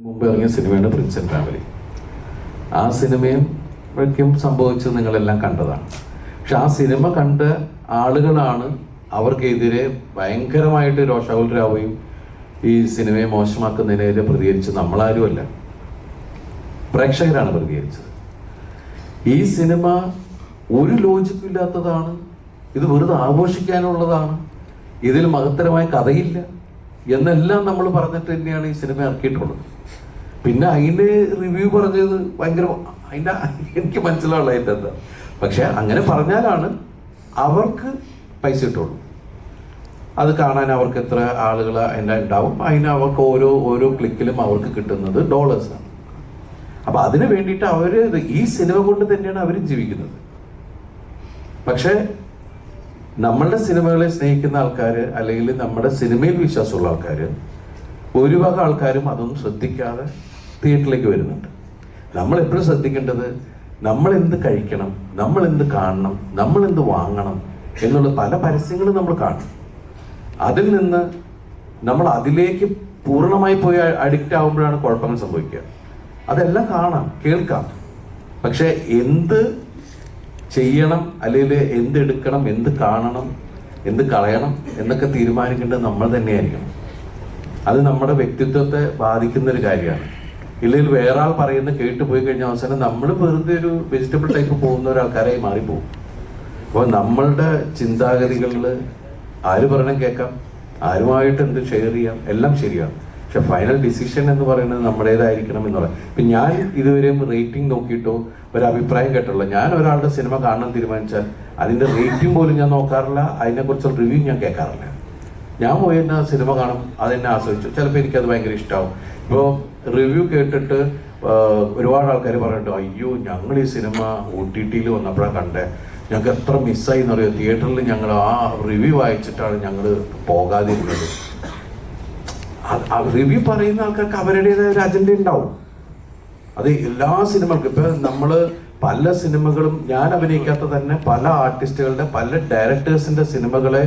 മുമ്പ് ഇറങ്ങിയ സിനിമയാണ് പ്രിൻസ് ആൻഡ് ഫാമിലി. ആ സിനിമയും സംഭവിച്ചത് നിങ്ങളെല്ലാം കണ്ടതാണ്. പക്ഷെ ആ സിനിമ കണ്ട ആളുകളാണ് അവർക്കെതിരെ ഭയങ്കരമായിട്ട് രോഷാകുലരാവുകയും ഈ സിനിമയെ മോശമാക്കുന്നതിനെതിരെ പ്രതികരിച്ച് നമ്മളാരുമല്ല, പ്രേക്ഷകരാണ് പ്രതികരിച്ചത്. ഈ സിനിമ ഒരു ലോജിക്കും ഇല്ലാത്തതാണ്, ഇത് വെറുതെ ആഘോഷിക്കാനുള്ളതാണ്, ഇതിൽ മഹത്തരമായ കഥയില്ല എന്നെല്ലാം നമ്മൾ പറഞ്ഞിട്ട് തന്നെയാണ് ഈ സിനിമ ഇറക്കിയിട്ടുള്ളത്. പിന്നെ അതിൻ്റെ റിവ്യൂ പറഞ്ഞത് ഭയങ്കര അതിൻ്റെ എനിക്ക് മനസ്സിലാവുള്ള അതിൻ്റെ എന്താ. പക്ഷെ അങ്ങനെ പറഞ്ഞാലാണ് അവർക്ക് പൈസ കിട്ടുള്ളൂ. അത് കാണാൻ അവർക്ക് എത്ര ആളുകൾ അതിൻ്റെ ഉണ്ടാവും, അതിന് അവർക്ക് ഓരോ ക്ലിക്കിലും അവർക്ക് കിട്ടുന്നത് ഡോളേഴ്സാണ്. അപ്പം അതിന് വേണ്ടിയിട്ട് അവർ ഈ സിനിമ കൊണ്ട് തന്നെയാണ് അവർ ജീവിക്കുന്നത്. പക്ഷേ നമ്മളുടെ സിനിമകളെ സ്നേഹിക്കുന്ന ആൾക്കാർ, അല്ലെങ്കിൽ നമ്മുടെ സിനിമയിൽ വിശ്വാസമുള്ള ആൾക്കാർ, ഒരുപാട് ആൾക്കാരും അതൊന്നും ശ്രദ്ധിക്കാതെ തിയേറ്ററിലേക്ക് വരുന്നുണ്ട്. നമ്മളെപ്പോഴും ശ്രദ്ധിക്കേണ്ടത് നമ്മൾ എന്ത് കഴിക്കണം, നമ്മൾ എന്ത് കാണണം, നമ്മൾ എന്ത് വാങ്ങണം എന്നുള്ള പല പരസ്യങ്ങളും നമ്മൾ കാണും. അതിൽ നിന്ന് നമ്മൾ അതിലേക്ക് പൂർണ്ണമായി പോയി അഡിക്റ്റ് ആകുമ്പോഴാണ് കുഴപ്പങ്ങൾ സംഭവിക്കുക. അതെല്ലാം കാണാം, കേൾക്കാം, പക്ഷെ എന്ത് ചെയ്യണം, അല്ലെങ്കിൽ എന്ത് എടുക്കണം, എന്ത് കാണണം, എന്ത് കളയണം എന്നൊക്കെ തീരുമാനിക്കേണ്ടത് നമ്മൾ തന്നെയായിരിക്കണം. അത് നമ്മുടെ വ്യക്തിത്വത്തെ ബാധിക്കുന്നൊരു കാര്യമാണ്. ഇല്ലെങ്കിൽ വേറെ ആൾ പറയുന്ന കേട്ട് പോയി കഴിഞ്ഞാൽ അവസാനം നമ്മൾ വെറുതെ ഒരു വെജിറ്റബിൾ ടൈപ്പ് പോകുന്ന ഒരാൾക്കാരായി മാറിപ്പോകും. അപ്പോൾ നമ്മളുടെ ചിന്താഗതികളിൽ ആര് പറയണം കേൾക്കാം, ആരുമായിട്ട് എന്ത് ഷെയർ ചെയ്യാം, എല്ലാം ശരിയാണ്. പക്ഷെ ഫൈനൽ ഡിസിഷൻ എന്ന് പറയുന്നത് നമ്മുടേതായിരിക്കണം എന്ന് പറയാം. ഇപ്പം ഞാൻ ഇതുവരെയും റേറ്റിംഗ് നോക്കിയിട്ടോ ഒരു അഭിപ്രായം കേട്ടുള്ള, ഞാൻ ഒരാളുടെ സിനിമ കാണാൻ തീരുമാനിച്ചാൽ അതിൻ്റെ റേറ്റിംഗ് പോലും ഞാൻ നോക്കാറില്ല, അതിനെക്കുറിച്ചുള്ള റിവ്യൂ ഞാൻ കേൾക്കാറില്ല. ഞാൻ പോയി തന്നെ സിനിമ കാണും, അതെന്നെ ആസ്വദിച്ചു, ചിലപ്പോൾ എനിക്കത് ഭയങ്കര ഇഷ്ടമാവും. ഇപ്പോൾ റിവ്യൂ കേട്ടിട്ട് ഒരുപാട് ആൾക്കാർ പറയുന്നുണ്ട്, അയ്യോ ഞങ്ങൾ ഈ സിനിമ OTT വന്നപ്പോഴാണ് കണ്ടേ, ഞങ്ങൾക്ക് എത്ര മിസ്സായി എന്ന് പറയുക, തിയേറ്ററിൽ ഞങ്ങൾ ആ റിവ്യൂ വായിച്ചിട്ടാണ് ഞങ്ങൾ പോകാതിരുന്നത്. റിവ്യൂ പറയുന്ന ആൾക്കാർക്ക് അവരുടേതായ ഒരു അജണ്ട ഉണ്ടാവും. അത് എല്ലാ സിനിമകൾക്കും. ഇപ്പം നമ്മൾ പല സിനിമകളും, ഞാൻ അഭിനയിക്കാത്ത തന്നെ പല ആർട്ടിസ്റ്റുകളുടെ, പല ഡയറക്ടേഴ്സിൻ്റെ സിനിമകളെ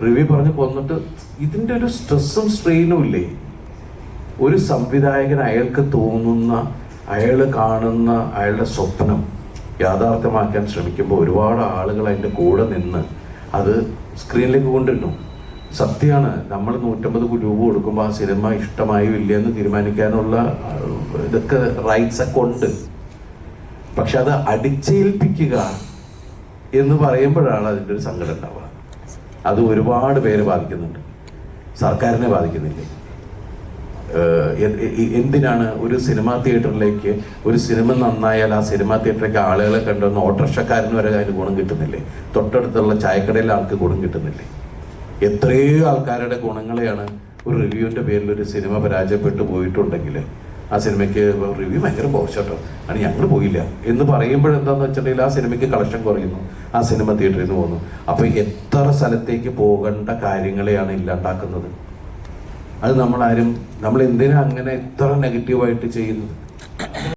റിവ്യൂ പറഞ്ഞ് കൊന്നിട്ട് ഇതിൻ്റെ ഒരു സ്ട്രെസ്സും സ്ട്രെയിനും ഇല്ലേ. ഒരു സംവിധായകൻ അയാൾക്ക് തോന്നുന്ന, അയാൾ കാണുന്ന അയാളുടെ സ്വപ്നം യാഥാർത്ഥ്യമാക്കാൻ ശ്രമിക്കുമ്പോൾ ഒരുപാട് ആളുകൾ അതിൻ്റെ കൂടെ നിന്ന് അത് സ്ക്രീനിലേക്ക് കൊണ്ടിരുന്നു. സത്യമാണ്, നമ്മൾ 150 രൂപ കൊടുക്കുമ്പോൾ ആ സിനിമ ഇഷ്ടമായോ ഇല്ലയെന്ന് തീരുമാനിക്കാനുള്ള ഇതൊക്കെ റൈറ്റ്സ് ഒക്കെ ഉണ്ട്. പക്ഷെ അത് അടിച്ചേൽപ്പിക്കുക എന്ന് പറയുമ്പോഴാണ് അതിൻ്റെ ഒരു സങ്കടം ഉണ്ടാവുക. അത് ഒരുപാട് പേര് ബാധിക്കുന്നുണ്ട്, സർക്കാരിനെ ബാധിക്കുന്നില്ലേ. എന്തിനാണ് ഒരു സിനിമാ തിയേറ്ററിലേക്ക്, ഒരു സിനിമ നന്നായാൽ ആ സിനിമാ തിയേറ്ററിലേക്ക് ആളുകളെ കണ്ടുവന്ന് ഓട്ടോറിക്ഷക്കാരന് വരെ അതിന് ഗുണം കിട്ടുന്നില്ലേ, തൊട്ടടുത്തുള്ള ചായക്കടയിലെ ആൾക്ക് ഗുണം കിട്ടുന്നില്ലേ. എത്രയോ ആൾക്കാരുടെ ഗുണങ്ങളെയാണ് ഒരു റിവ്യൂവിൻ്റെ പേരിൽ ഒരു സിനിമ പരാജയപ്പെട്ടു പോയിട്ടുണ്ടെങ്കിൽ ആ സിനിമയ്ക്ക് റിവ്യൂ ഭയങ്കര മോശട്ടോ ആണ്, ഞങ്ങൾ പോയില്ല എന്ന് പറയുമ്പോഴെന്താണെന്ന് വെച്ചിട്ടുണ്ടെങ്കിൽ ആ സിനിമയ്ക്ക് കളക്ഷൻ കുറയുന്നു, ആ സിനിമ തിയേറ്ററിൽ നിന്ന് പോകുന്നു. അപ്പോൾ എത്ര സ്ഥലത്തേക്ക് പോകേണ്ട കാര്യങ്ങളെയാണ് ഇല്ലാണ്ടാക്കുന്നത്. അത് നമ്മൾ എന്തിനാ അങ്ങനെ എത്ര നെഗറ്റീവായിട്ട് ചെയ്യുന്നത്?